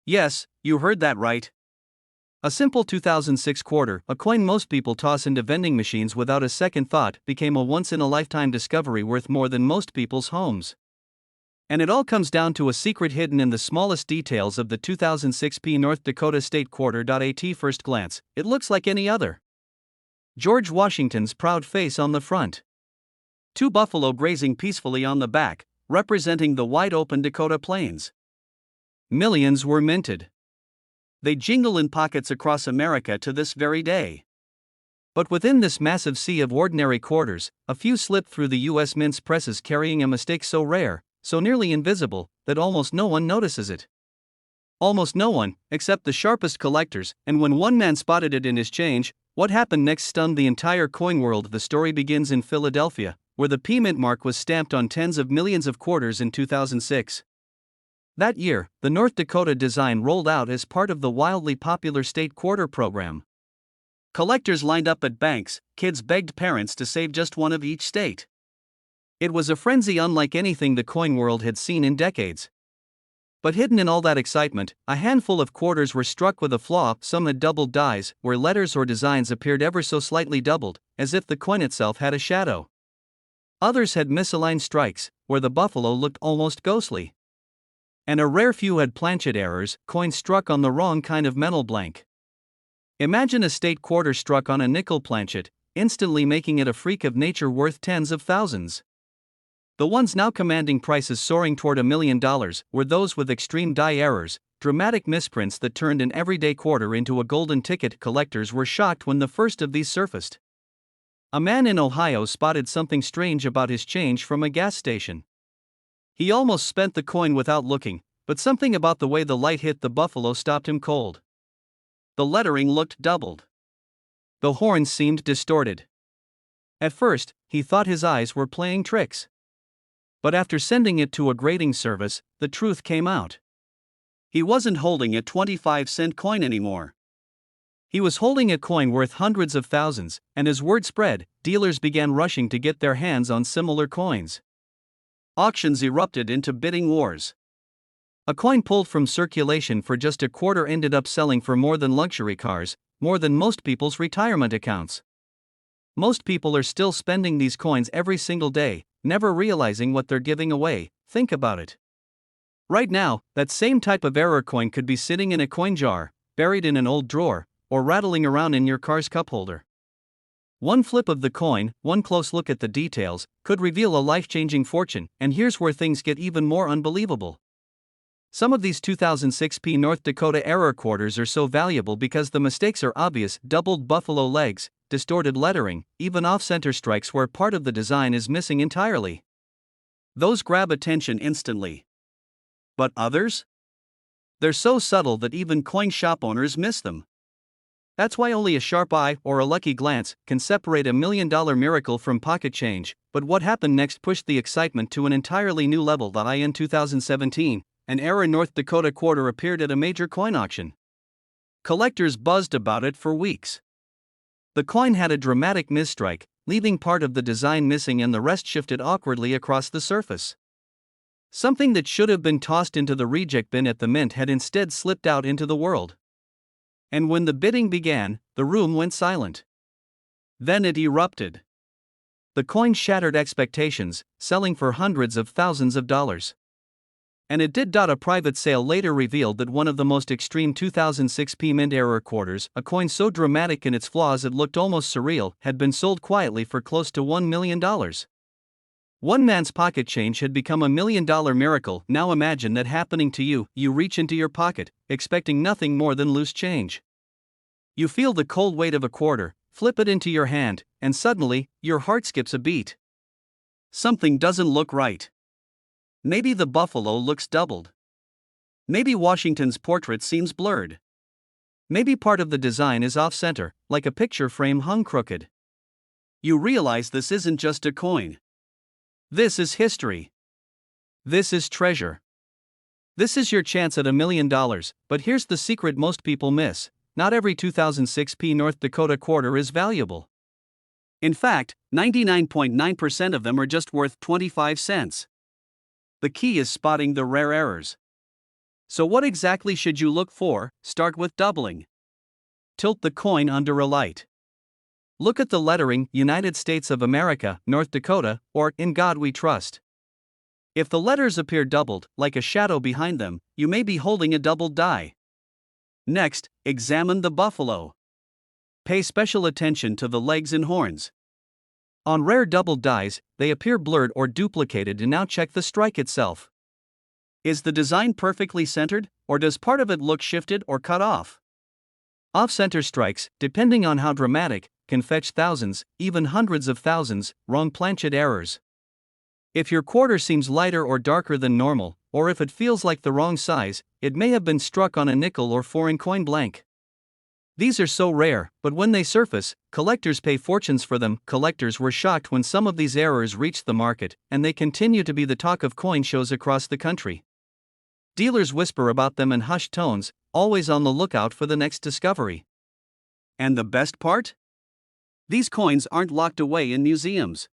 Yes, you heard that right. A simple 2006 quarter, a coin most people toss into vending machines without a second thought, became a once-in-a-lifetime discovery worth more than most people's homes. And it all comes down to a secret hidden in the smallest details of the 2006 North Dakota State Quarter. At first glance, it looks like any other. George Washington's proud face on the front. Two buffalo grazing peacefully on the back, representing the wide-open Dakota plains. Millions were minted. They jingle in pockets across America to this very day. But within this massive sea of ordinary quarters, a few slip through the U.S. Mint's presses carrying a mistake so rare, so nearly invisible, that almost no one notices it. Almost no one, except the sharpest collectors, and when one man spotted it in his change, what happened next stunned the entire coin world. The story begins in Philadelphia, where the P Mint mark was stamped on tens of millions of quarters in 2006. That year, the North Dakota design rolled out as part of the wildly popular state quarter program. Collectors lined up at banks, kids begged parents to save just one of each state. It was a frenzy unlike anything the coin world had seen in decades. But hidden in all that excitement, a handful of quarters were struck with a flaw. Some had doubled dies, where letters or designs appeared ever so slightly doubled, as if the coin itself had a shadow. Others had misaligned strikes, where the buffalo looked almost ghostly. And a rare few had planchet errors, coins struck on the wrong kind of metal blank. Imagine a state quarter struck on a nickel planchet, instantly making it a freak of nature worth tens of thousands. The ones now commanding prices soaring toward $1 million were those with extreme die errors, dramatic misprints that turned an everyday quarter into a golden ticket. Collectors were shocked when the first of these surfaced. A man in Ohio spotted something strange about his change from a gas station. He almost spent the coin without looking, but something about the way the light hit the buffalo stopped him cold. The lettering looked doubled. The horns seemed distorted. At first, he thought his eyes were playing tricks. But after sending it to a grading service, the truth came out. He wasn't holding a 25-cent coin anymore. He was holding a coin worth hundreds of thousands, and as word spread, dealers began rushing to get their hands on similar coins. Auctions erupted into bidding wars. A coin pulled from circulation for just a quarter ended up selling for more than luxury cars, more than most people's retirement accounts. Most people are still spending these coins every single day, never realizing what they're giving away. Think about it. Right now, that same type of error coin could be sitting in a coin jar, buried in an old drawer, or rattling around in your car's cup holder. One flip of the coin, one close look at the details, could reveal a life-changing fortune, and here's where things get even more unbelievable. Some of these 2006 North Dakota error quarters are so valuable because the mistakes are obvious: doubled buffalo legs, distorted lettering, even off-center strikes where part of the design is missing entirely. Those grab attention instantly. But others? They're so subtle that even coin shop owners miss them. That's why only a sharp eye or a lucky glance can separate $1 million miracle from pocket change. But what happened next pushed the excitement to an entirely new level. In 2017, an error North Dakota quarter appeared at a major coin auction. Collectors buzzed about it for weeks. The coin had a dramatic misstrike, leaving part of the design missing and the rest shifted awkwardly across the surface. Something that should have been tossed into the reject bin at the mint had instead slipped out into the world. And when the bidding began, the room went silent. Then it erupted. The coin shattered expectations, selling for hundreds of thousands of dollars. And it did. A private sale later revealed that one of the most extreme 2006 Mint error quarters, a coin so dramatic in its flaws it looked almost surreal, had been sold quietly for close to $1 million. One man's pocket change had become $1 million miracle. Now imagine that happening to you. You reach into your pocket, expecting nothing more than loose change. You feel the cold weight of a quarter, flip it into your hand, and suddenly, your heart skips a beat. Something doesn't look right. Maybe the buffalo looks doubled. Maybe Washington's portrait seems blurred. Maybe part of the design is off-center, like a picture frame hung crooked. You realize this isn't just a coin. This is history. This is treasure. This is your chance at $1 million, but here's the secret most people miss: not every 2006 North Dakota quarter is valuable. In fact, 99.9% of them are just worth 25 cents. The key is spotting the rare errors. So what exactly should you look for? Start with doubling. Tilt the coin under a light. Look at the lettering United States of America, North Dakota, or In God We Trust. If the letters appear doubled, like a shadow behind them, you may be holding a doubled die. Next, examine the buffalo. Pay special attention to the legs and horns. On rare doubled dies, they appear blurred or duplicated, and now check the strike itself. Is the design perfectly centered, or does part of it look shifted or cut off? Off-center strikes, depending on how dramatic, can fetch thousands, even hundreds of thousands, wrong planchet errors. If your quarter seems lighter or darker than normal, or if it feels like the wrong size, it may have been struck on a nickel or foreign coin blank. These are so rare, but when they surface, collectors pay fortunes for them. Collectors were shocked when some of these errors reached the market, and they continue to be the talk of coin shows across the country. Dealers whisper about them in hushed tones, always on the lookout for the next discovery. And the best part? These coins aren't locked away in museums.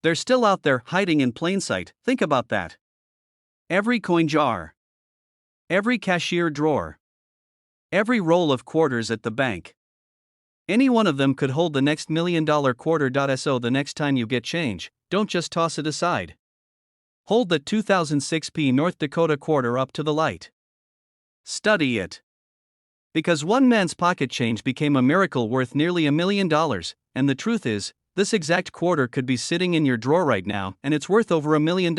They're still out there, hiding in plain sight. Think about that. Every coin jar, every cashier drawer, every roll of quarters at the bank. Any one of them could hold the next $1 million quarter. So the next time you get change, don't just toss it aside. Hold the 2006 North Dakota quarter up to the light. Study it. Because one man's pocket change became a miracle worth nearly $1 million, and the truth is, this exact quarter could be sitting in your drawer right now, and it's worth over $1 million.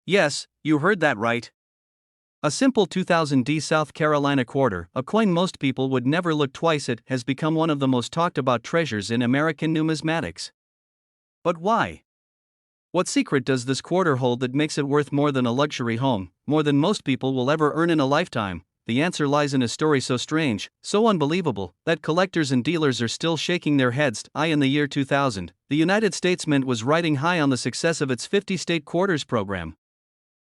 Yes, you heard that right. A simple 2000D South Carolina quarter, a coin most people would never look twice at, has become one of the most talked about treasures in American numismatics. But why? What secret does this quarter hold that makes it worth more than a luxury home, more than most people will ever earn in a lifetime? The answer lies in a story so strange, so unbelievable, that collectors and dealers are still shaking their heads. In the year 2000, the United States Mint was riding high on the success of its 50-state quarters program.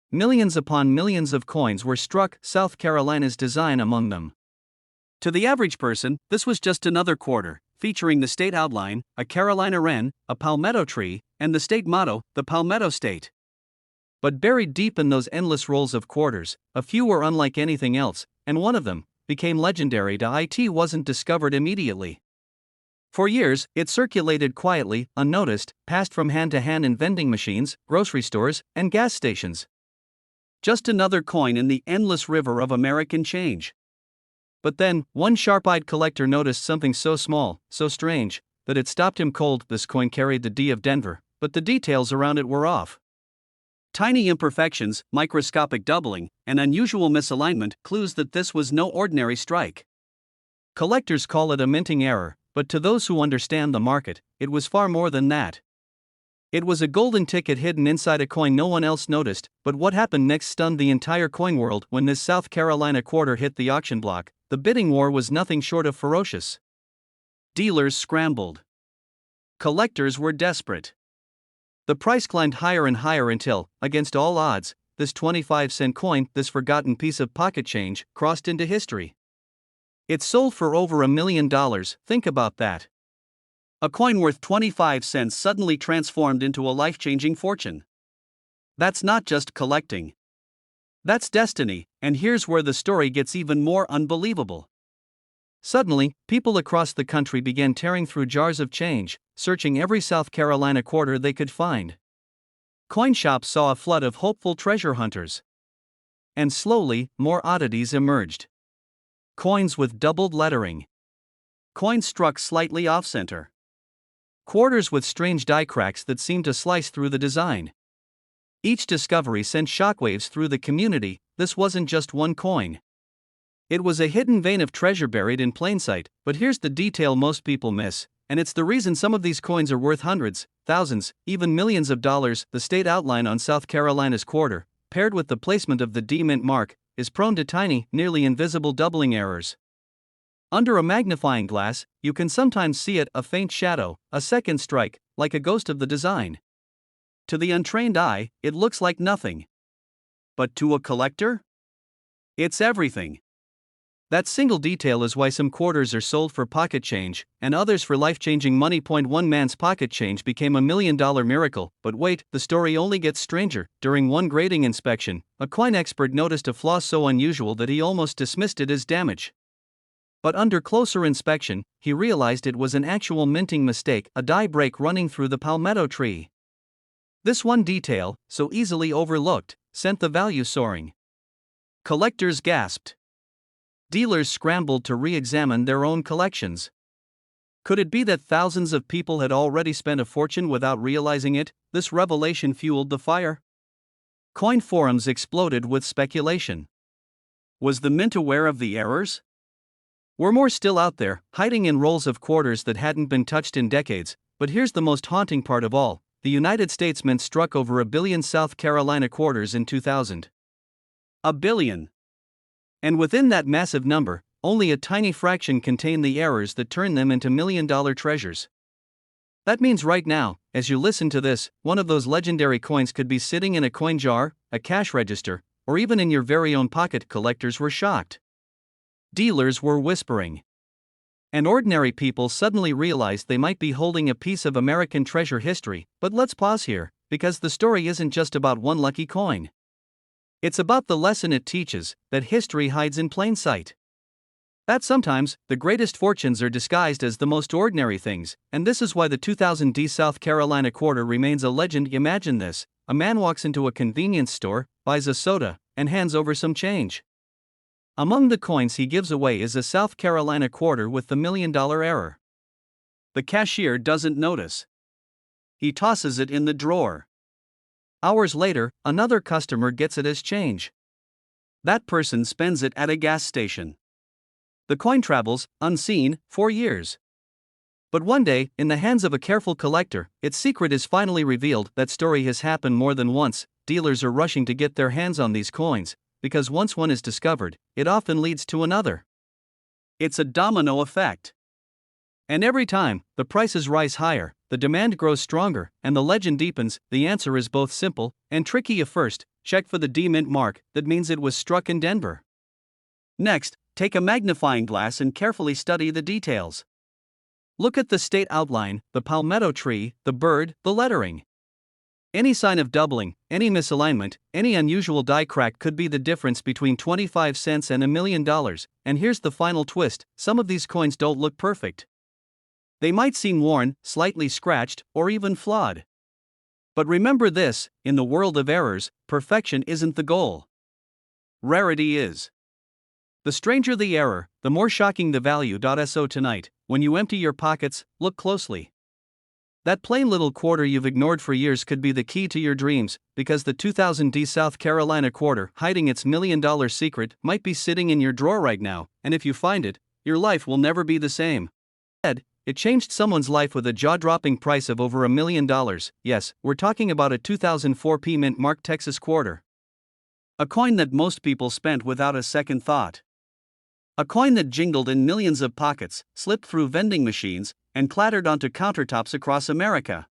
Millions upon millions of coins were struck, South Carolina's design among them. To the average person, this was just another quarter, featuring the state outline, a Carolina wren, a palmetto tree, and the state motto, the Palmetto State. But buried deep in those endless rolls of quarters, a few were unlike anything else, and one of them became legendary. It wasn't discovered immediately. For years, it circulated quietly, unnoticed, passed from hand to hand in vending machines, grocery stores, and gas stations. Just another coin in the endless river of American change. But then, one sharp-eyed collector noticed something so small, so strange, that it stopped him cold. This coin carried the D of Denver, but the details around it were off. Tiny imperfections, microscopic doubling, and unusual misalignment, clues that this was no ordinary strike. Collectors call it a minting error, but to those who understand the market, it was far more than that. It was a golden ticket hidden inside a coin no one else noticed. But what happened next stunned the entire coin world. When this South Carolina quarter hit the auction block, the bidding war was nothing short of ferocious. Dealers scrambled. Collectors were desperate. The price climbed higher and higher until, against all odds, this 25-cent coin, this forgotten piece of pocket change, crossed into history. It sold for over $1 million. Think about that. A coin worth 25 cents suddenly transformed into a life-changing fortune. That's not just collecting. That's destiny, and here's where the story gets even more unbelievable. Suddenly, people across the country began tearing through jars of change, searching every South Carolina quarter they could find. Coin shops saw a flood of hopeful treasure hunters. And slowly, more oddities emerged. Coins with doubled lettering. Coins struck slightly off-center. Quarters with strange die cracks that seemed to slice through the design. Each discovery sent shockwaves through the community. This wasn't just one coin. It was a hidden vein of treasure buried in plain sight. But here's the detail most people miss, and it's the reason some of these coins are worth hundreds, thousands, even millions of dollars. The state outline on South Carolina's quarter, paired with the placement of the D Mint mark, is prone to tiny, nearly invisible doubling errors. Under a magnifying glass, you can sometimes see a faint shadow, a second strike, like a ghost of the design. To the untrained eye, it looks like nothing. But to a collector? It's everything. That single detail is why some quarters are sold for pocket change, and others for life-changing money. One man's pocket change became $1 million miracle, but wait, the story only gets stranger. During one grading inspection, a coin expert noticed a flaw so unusual that he almost dismissed it as damage. But under closer inspection, he realized it was an actual minting mistake, a die break running through the palmetto tree. This one detail, so easily overlooked, sent the value soaring. Collectors gasped. Dealers scrambled to re-examine their own collections. Could it be that thousands of people had already spent a fortune without realizing it? This revelation fueled the fire. Coin forums exploded with speculation. Was the mint aware of the errors? Were more still out there, hiding in rolls of quarters that hadn't been touched in decades? But here's the most haunting part of all: the United States Mint struck over 1 billion South Carolina quarters in 2000. 1 billion. And within that massive number, only a tiny fraction contain the errors that turn them into million-dollar treasures. That means right now, as you listen to this, one of those legendary coins could be sitting in a coin jar, a cash register, or even in your very own pocket. Collectors were shocked. Dealers were whispering. And ordinary people suddenly realized they might be holding a piece of American treasure history. But let's pause here, because the story isn't just about one lucky coin. It's about the lesson it teaches, that history hides in plain sight. That sometimes, the greatest fortunes are disguised as the most ordinary things, and this is why the 2000 South Carolina quarter remains a legend. Imagine this: a man walks into a convenience store, buys a soda, and hands over some change. Among the coins he gives away is a South Carolina quarter with the $1 million error. The cashier doesn't notice. He tosses it in the drawer. Hours later, another customer gets it as change. That person spends it at a gas station. The coin travels, unseen, for years. But one day, in the hands of a careful collector, its secret is finally revealed. That story has happened more than once. Dealers are rushing to get their hands on these coins, because once one is discovered, it often leads to another. It's a domino effect. And every time, the prices rise higher, the demand grows stronger, and the legend deepens. The answer is both simple and tricky. First, check for the D Mint mark, that means it was struck in Denver. Next, take a magnifying glass and carefully study the details. Look at the state outline, the palmetto tree, the bird, the lettering. Any sign of doubling, any misalignment, any unusual die crack could be the difference between 25 cents and $1 million. And here's the final twist: some of these coins don't look perfect. They might seem worn, slightly scratched, or even flawed. But remember this: in the world of errors, perfection isn't the goal. Rarity is. The stranger the error, the more shocking the value. So tonight, when you empty your pockets, look closely. That plain little quarter you've ignored for years could be the key to your dreams, because the 2000 South Carolina quarter, hiding its $1 million secret, might be sitting in your drawer right now, and if you find it, your life will never be the same. It changed someone's life with a jaw-dropping price of over $1 million. Yes, we're talking about a 2004 Mint marked Texas quarter. A coin that most people spent without a second thought. A coin that jingled in millions of pockets, slipped through vending machines, and clattered onto countertops across America.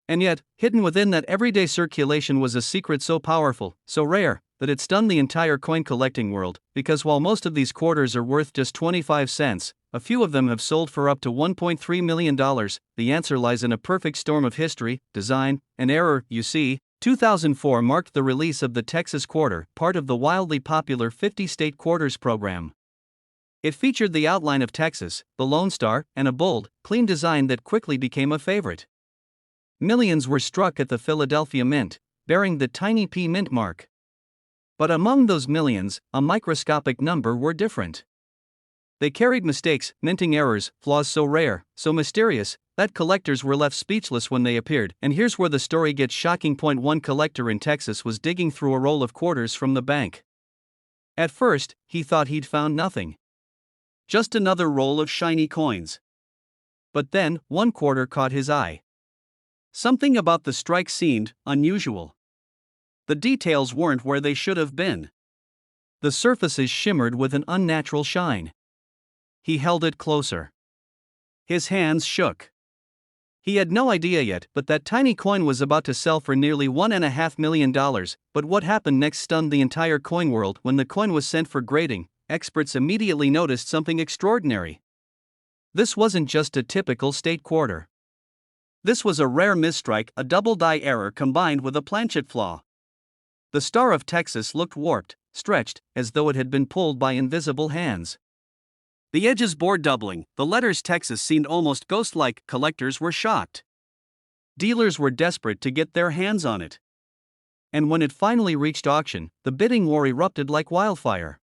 And yet, hidden within that everyday circulation was a secret so powerful, so rare, that it stunned the entire coin collecting world. Because while most of these quarters are worth just 25 cents, a few of them have sold for up to $1.3 million. The answer lies in a perfect storm of history, design, and error. You see, 2004 marked the release of the Texas quarter, part of the wildly popular 50-state quarters program. It featured the outline of Texas, the Lone Star, and a bold, clean design that quickly became a favorite. Millions were struck at the Philadelphia Mint, bearing the tiny P Mint mark. But among those millions, a microscopic number were different. They carried mistakes, minting errors, flaws so rare, so mysterious, that collectors were left speechless when they appeared. And here's where the story gets shocking. One collector in Texas was digging through a roll of quarters from the bank. At first, he thought he'd found nothing. Just another roll of shiny coins. But then, one quarter caught his eye. Something about the strike seemed unusual. The details weren't where they should have been. The surfaces shimmered with an unnatural shine. He held it closer. His hands shook. He had no idea yet, but that tiny coin was about to sell for nearly $1.5 million. But what happened next stunned the entire coin world. When the coin was sent for grading, experts immediately noticed something extraordinary. This wasn't just a typical state quarter. This was a rare misstrike, a double die error combined with a planchet flaw. The Star of Texas looked warped, stretched, as though it had been pulled by invisible hands. The edges bore doubling, the letters Texas seemed almost ghost-like. Collectors were shocked. Dealers were desperate to get their hands on it. And when it finally reached auction, the bidding war erupted like wildfire.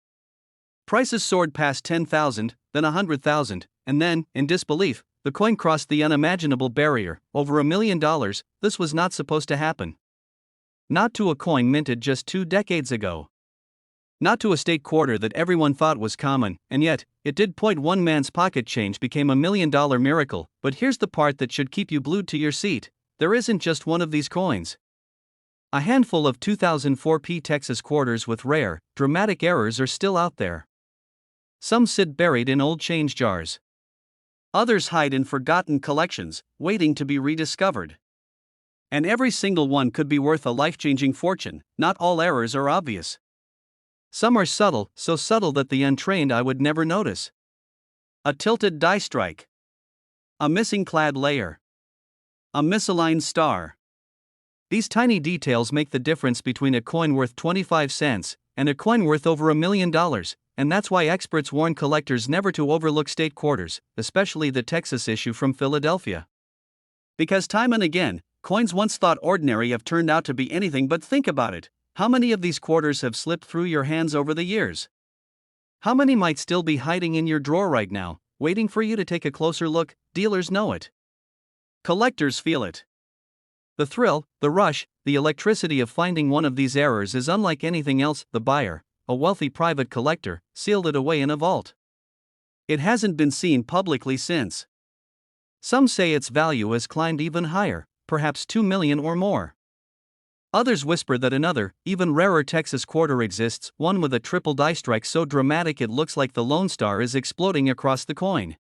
Prices soared past $10,000, then $100,000, and then, in disbelief, the coin crossed the unimaginable barrier, over $1 million. This was not supposed to happen. Not to a coin minted just 2 decades ago. Not to a state quarter that everyone thought was common, and yet, it did. One man's pocket change became $1 million miracle. But here's the part that should keep you glued to your seat: there isn't just one of these coins. A handful of 2004 Texas quarters with rare, dramatic errors are still out there. Some sit buried in old change jars. Others hide in forgotten collections, waiting to be rediscovered. And every single one could be worth a life-changing fortune. Not all errors are obvious. Some are subtle, so subtle that the untrained eye would never notice. A tilted die strike. A missing clad layer. A misaligned star. These tiny details make the difference between a coin worth 25 cents and a coin worth over $1 million, and that's why experts warn collectors never to overlook state quarters, especially the Texas issue from Philadelphia. Because time and again, coins once thought ordinary have turned out to be anything but. Think about it. How many of these quarters have slipped through your hands over the years? How many might still be hiding in your drawer right now, waiting for you to take a closer look? Dealers know it. Collectors feel it. The thrill, the rush, the electricity of finding one of these errors is unlike anything else. The buyer, a wealthy private collector, sealed it away in a vault. It hasn't been seen publicly since. Some say its value has climbed even higher, perhaps $2 million or more. Others whisper that another, even rarer Texas quarter exists, one with a triple die strike so dramatic it looks like the Lone Star is exploding across the coin.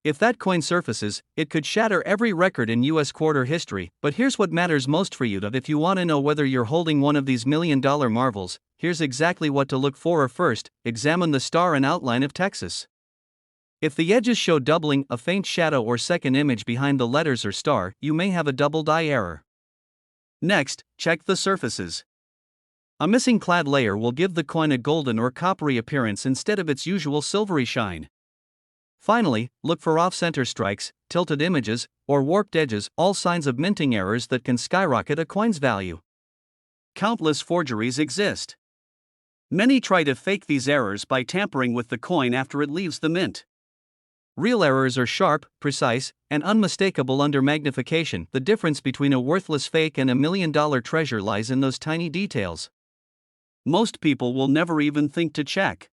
If that coin surfaces, it could shatter every record in U.S. quarter history. But here's what matters most for you: if you want to know whether you're holding one of these million-dollar marvels, here's exactly what to look for. First, examine the star and outline of Texas. If the edges show doubling, a faint shadow or second image behind the letters or star, you may have a double die error. Next, check the surfaces. A missing clad layer will give the coin a golden or coppery appearance instead of its usual silvery shine. Finally, look for off-center strikes, tilted images, or warped edges, all signs of minting errors that can skyrocket a coin's value. Countless forgeries exist. Many try to fake these errors by tampering with the coin after it leaves the mint. Real errors are sharp, precise, and unmistakable under magnification. The difference between a worthless fake and $1 million treasure lies in those tiny details. Most people will never even think to check.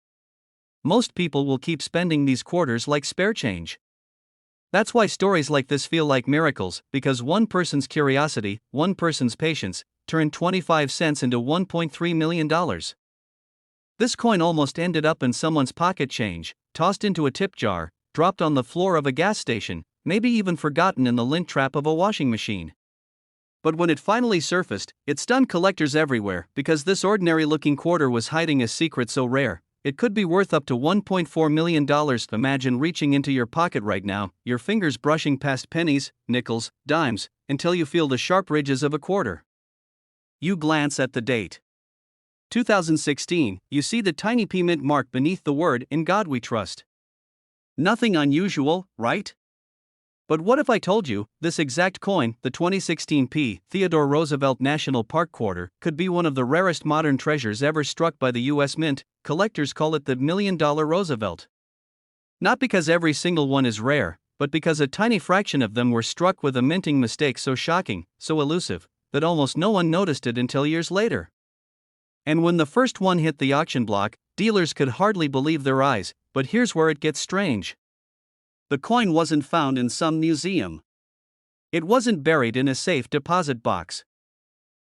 Most people will keep spending these quarters like spare change. That's why stories like this feel like miracles, because one person's curiosity, one person's patience, turned 25 cents into $1.3 million. This coin almost ended up in someone's pocket change, tossed into a tip jar, dropped on the floor of a gas station, maybe even forgotten in the lint trap of a washing machine. But when it finally surfaced, it stunned collectors everywhere, because this ordinary-looking quarter was hiding a secret so rare, it could be worth up to $1.4 million. Imagine reaching into your pocket right now, your fingers brushing past pennies, nickels, dimes, until you feel the sharp ridges of a quarter. You glance at the date. 2016, you see the tiny P mint mark beneath the word "In God We Trust." Nothing unusual, right? But what if I told you, this exact coin, the 2016 Theodore Roosevelt National Park Quarter, could be one of the rarest modern treasures ever struck by the U.S. Mint? Collectors call it the $1 million Roosevelt. Not because every single one is rare, but because a tiny fraction of them were struck with a minting mistake so shocking, so elusive, that almost no one noticed it until years later. And when the first one hit the auction block, dealers could hardly believe their eyes. But here's where it gets strange. The coin wasn't found in some museum. It wasn't buried in a safe deposit box.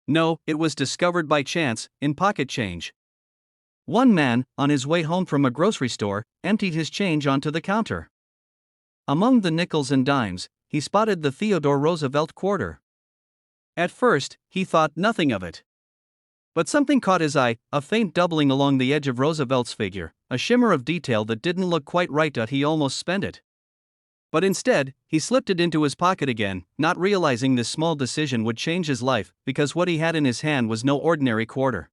No, it was discovered by chance, in pocket change. One man, on his way home from a grocery store, emptied his change onto the counter. Among the nickels and dimes, he spotted the Theodore Roosevelt quarter. At first, he thought nothing of it. But something caught his eye, a faint doubling along the edge of Roosevelt's figure, a shimmer of detail that didn't look quite right. He almost spent it. But instead, he slipped it into his pocket again, not realizing this small decision would change his life, because what he had in his hand was no ordinary quarter.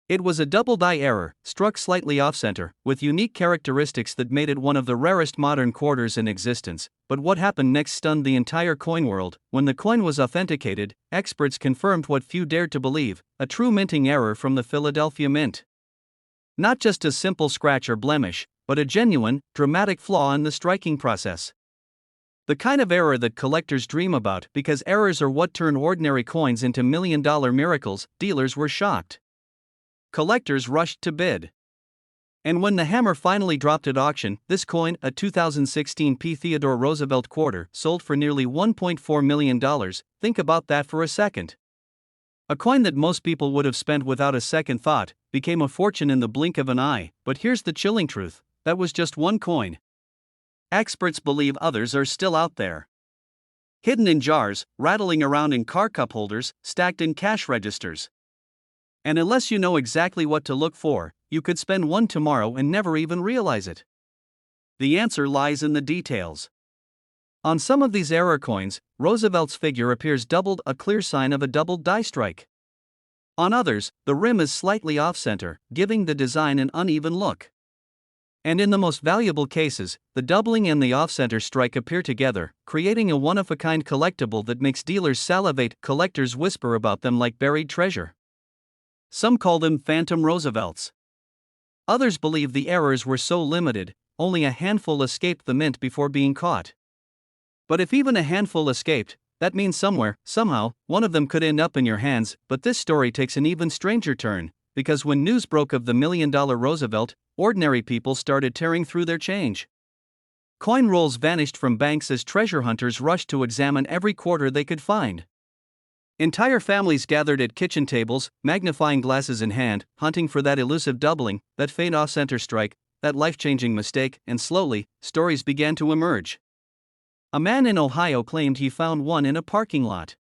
It was a double die error, struck slightly off-center, with unique characteristics that made it one of the rarest modern quarters in existence. But what happened next stunned the entire coin world. When the coin was authenticated, experts confirmed what few dared to believe: a true minting error from the Philadelphia Mint. Not just a simple scratch or blemish, but a genuine, dramatic flaw in the striking process. The kind of error that collectors dream about, because errors are what turn ordinary coins into million-dollar miracles. Dealers were shocked. Collectors rushed to bid. And when the hammer finally dropped at auction, this coin, a 2016 P. Theodore Roosevelt quarter, sold for nearly $1.4 million. Think about that for a second. A coin that most people would have spent without a second thought became a fortune in the blink of an eye. But here's the chilling truth: that was just one coin. Experts believe others are still out there, hidden in jars, rattling around in car cup holders, stacked in cash registers. And unless you know exactly what to look for, you could spend one tomorrow and never even realize it. The answer lies in the details. On some of these error coins, Roosevelt's figure appears doubled, a clear sign of a doubled die strike. On others, the rim is slightly off-center, giving the design an uneven look. And in the most valuable cases, the doubling and the off-center strike appear together, creating a one-of-a-kind collectible that makes dealers salivate. Collectors whisper about them like buried treasure. Some call them phantom Roosevelts. Others believe the errors were so limited, only a handful escaped the mint before being caught. But if even a handful escaped, that means somewhere, somehow, one of them could end up in your hands. But this story takes an even stranger turn, because when news broke of the million-dollar Roosevelt, ordinary people started tearing through their change. Coin rolls vanished from banks as treasure hunters rushed to examine every quarter they could find. Entire families gathered at kitchen tables, magnifying glasses in hand, hunting for that elusive doubling, that faint off-center strike, that life-changing mistake. And slowly, stories began to emerge. A man in Ohio claimed he found one in a parking lot.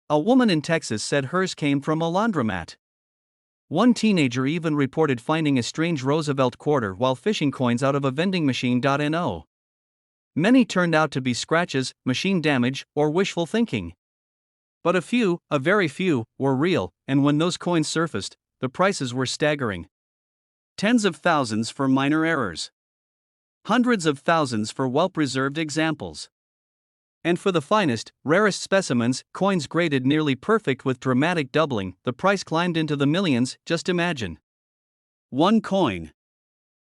A woman in Texas said hers came from a laundromat. One teenager even reported finding a strange Roosevelt quarter while fishing coins out of a vending machine. No. Many turned out to be scratches, machine damage, or wishful thinking. But a very few, were real, and when those coins surfaced, the prices were staggering. Tens of thousands for minor errors. Hundreds of thousands for well-preserved examples. And for the finest, rarest specimens, coins graded nearly perfect with dramatic doubling, the price climbed into the millions. Just imagine. One coin.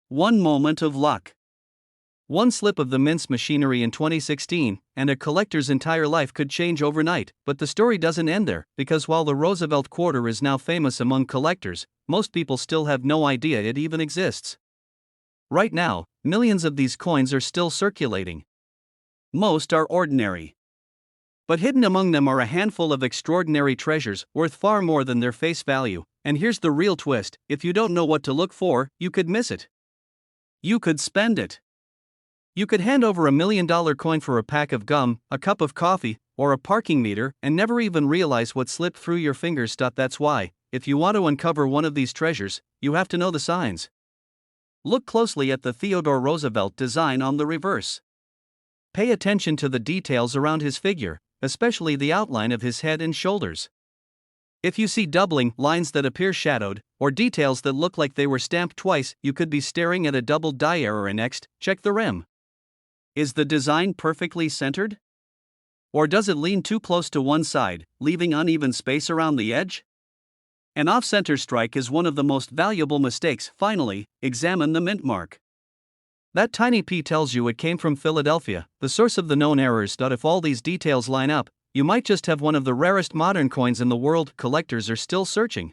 One moment of luck. One slip of the mint's machinery in 2016, and a collector's entire life could change overnight. But the story doesn't end there, because while the Roosevelt quarter is now famous among collectors, most people still have no idea it even exists. Right now, millions of these coins are still circulating. Most are ordinary. But hidden among them are a handful of extraordinary treasures, worth far more than their face value. And here's the real twist: if you don't know what to look for, you could miss it. You could spend it. You could hand over $1 million coin for a pack of gum, a cup of coffee, or a parking meter, and never even realize what slipped through your fingers. That's why, if you want to uncover one of these treasures, you have to know the signs. Look closely at the Theodore Roosevelt design on the reverse. Pay attention to the details around his figure, especially the outline of his head and shoulders. If you see doubling, lines that appear shadowed, or details that look like they were stamped twice, you could be staring at a double die error. And next, check the rim. Is the design perfectly centered? Or does it lean too close to one side, leaving uneven space around the edge? An off-center strike is one of the most valuable mistakes. Finally, examine the mint mark. That tiny P tells you it came from Philadelphia, the source of the known errors. If all these details line up, you might just have one of the rarest modern coins in the world. Collectors are still searching.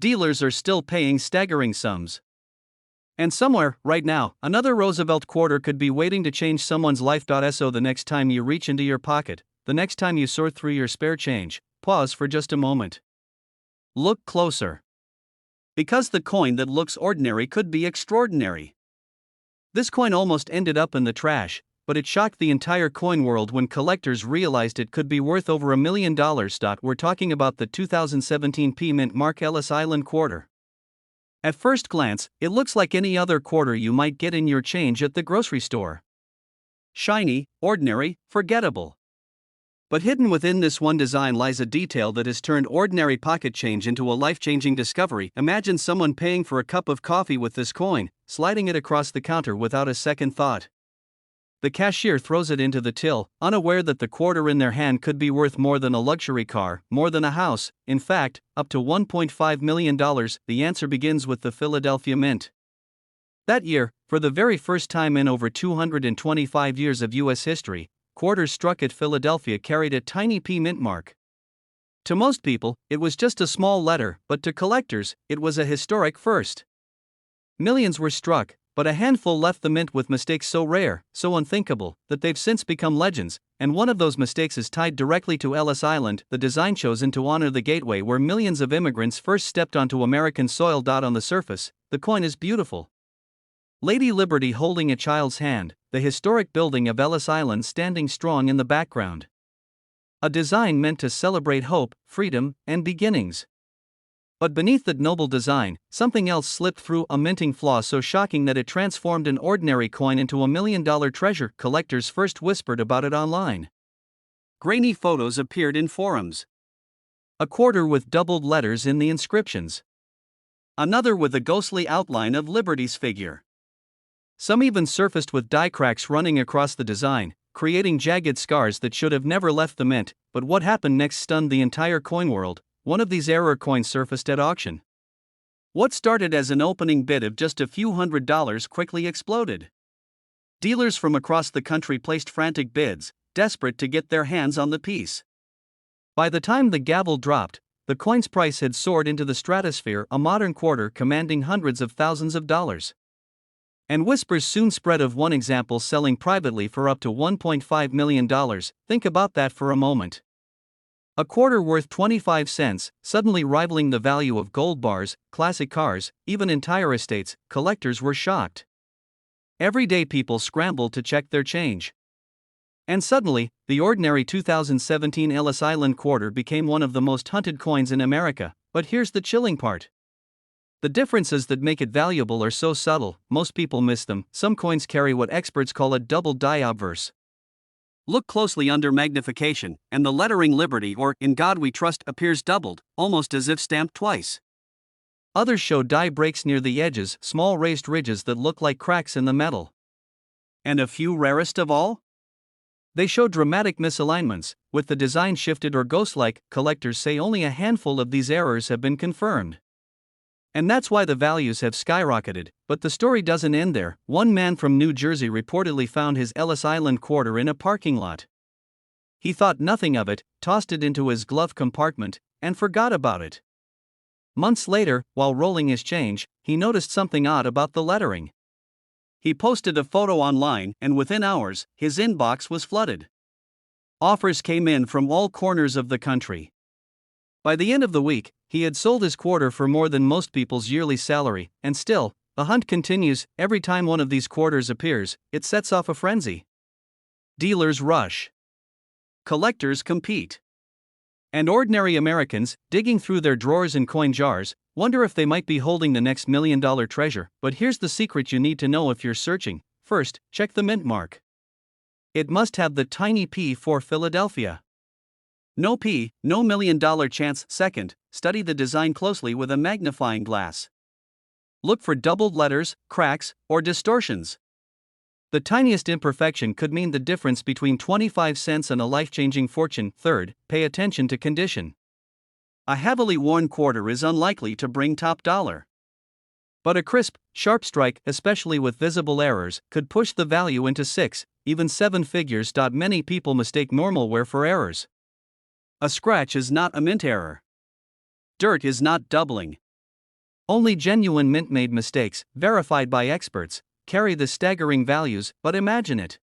Dealers are still paying staggering sums. And somewhere, right now, another Roosevelt quarter could be waiting to change someone's life. So the next time you reach into your pocket, the next time you sort through your spare change, pause for just a moment. Look closer. Because the coin that looks ordinary could be extraordinary. This coin almost ended up in the trash, but it shocked the entire coin world when collectors realized it could be worth over $1 million. We're talking about the 2017 P Mint Mark Ellis Island quarter. At first glance, it looks like any other quarter you might get in your change at the grocery store. Shiny, ordinary, forgettable. But hidden within this one design lies a detail that has turned ordinary pocket change into a life-changing discovery. Imagine someone paying for a cup of coffee with this coin, sliding it across the counter without a second thought. The cashier throws it into the till, unaware that the quarter in their hand could be worth more than a luxury car, more than a house, in fact, up to $1.5 million. The answer begins with the Philadelphia Mint. That year, for the very first time in over 225 years of U.S. history, quarters struck at Philadelphia carried a tiny P Mint mark. To most people, it was just a small letter, but to collectors, it was a historic first. Millions were struck, but a handful left the mint with mistakes so rare, so unthinkable, that they've since become legends, and one of those mistakes is tied directly to Ellis Island, the design chosen to honor the gateway where millions of immigrants first stepped onto American soil. On the surface, the coin is beautiful. Lady Liberty holding a child's hand, the historic building of Ellis Island standing strong in the background. A design meant to celebrate hope, freedom, and beginnings. But beneath that noble design, something else slipped through, a minting flaw so shocking that it transformed an ordinary coin into $1 million treasure. Collectors first whispered about it online. Grainy photos appeared in forums. A quarter with doubled letters in the inscriptions. Another with a ghostly outline of Liberty's figure. Some even surfaced with die cracks running across the design, creating jagged scars that should have never left the mint. But what happened next stunned the entire coin world. One of these error coins surfaced at auction. What started as an opening bid of just a few $100s quickly exploded. Dealers from across the country placed frantic bids, desperate to get their hands on the piece. By the time the gavel dropped, the coin's price had soared into the stratosphere, a modern quarter commanding hundreds of thousands of dollars. And whispers soon spread of one example selling privately for up to $1.5 million. Think about that for a moment. A quarter worth 25 cents, suddenly rivaling the value of gold bars, classic cars, even entire estates. Collectors were shocked. Everyday people scrambled to check their change. And suddenly, the ordinary 2017 Ellis Island quarter became one of the most hunted coins in America. But here's the chilling part. The differences that make it valuable are so subtle, most people miss them. Some coins carry what experts call a double die obverse. Look closely under magnification, and the lettering Liberty or In God We Trust appears doubled, almost as if stamped twice. Others show die breaks near the edges, small raised ridges that look like cracks in the metal. And a few rarest of all? They show dramatic misalignments, with the design shifted or ghost-like. Collectors say only a handful of these errors have been confirmed. And that's why the values have skyrocketed. But the story doesn't end there. One man from New Jersey reportedly found his Ellis Island quarter in a parking lot. He thought nothing of it, tossed it into his glove compartment, and forgot about it. Months later, while rolling his change, he noticed something odd about the lettering. He posted a photo online, and within hours, his inbox was flooded. Offers came in from all corners of the country. By the end of the week, he had sold his quarter for more than most people's yearly salary, and still, the hunt continues. Every time one of these quarters appears, it sets off a frenzy. Dealers rush. Collectors compete. And ordinary Americans, digging through their drawers and coin jars, wonder if they might be holding the next $1 million treasure. But here's the secret you need to know if you're searching. First, check the mint mark. It must have the tiny P for Philadelphia. No P, no $1 million chance. Second, study the design closely with a magnifying glass. Look for doubled letters, cracks, or distortions. The tiniest imperfection could mean the difference between 25 cents and a life-changing fortune. Third, pay attention to condition. A heavily worn quarter is unlikely to bring top dollar. But a crisp, sharp strike, especially with visible errors, could push the value into 6, even 7 figures. Many people mistake normal wear for errors. A scratch is not a mint error. Dirt is not doubling. Only genuine mint-made mistakes, verified by experts, carry the staggering values. But imagine it.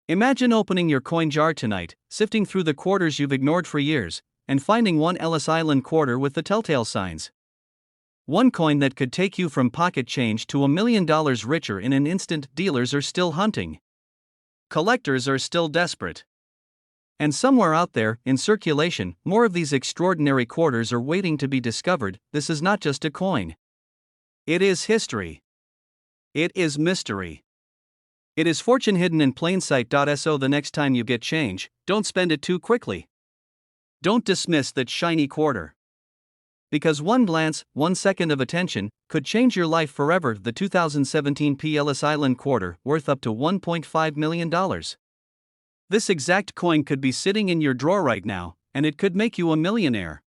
Imagine opening your coin jar tonight, sifting through the quarters you've ignored for years, and finding one Ellis Island quarter with the telltale signs. One coin that could take you from pocket change to $1 million richer in an instant. Dealers are still hunting. collectors are still desperate. And somewhere out there, in circulation, more of these extraordinary quarters are waiting to be discovered. This is not just a coin. It is history. It is mystery. It is fortune hidden in plain sight. So the next time you get change, don't spend it too quickly. Don't dismiss that shiny quarter. Because one glance, 1 second of attention, could change your life forever. The 2017 P. Ellis Island quarter, worth up to $1.5 million. This exact coin could be sitting in your drawer right now, and it could make you a millionaire.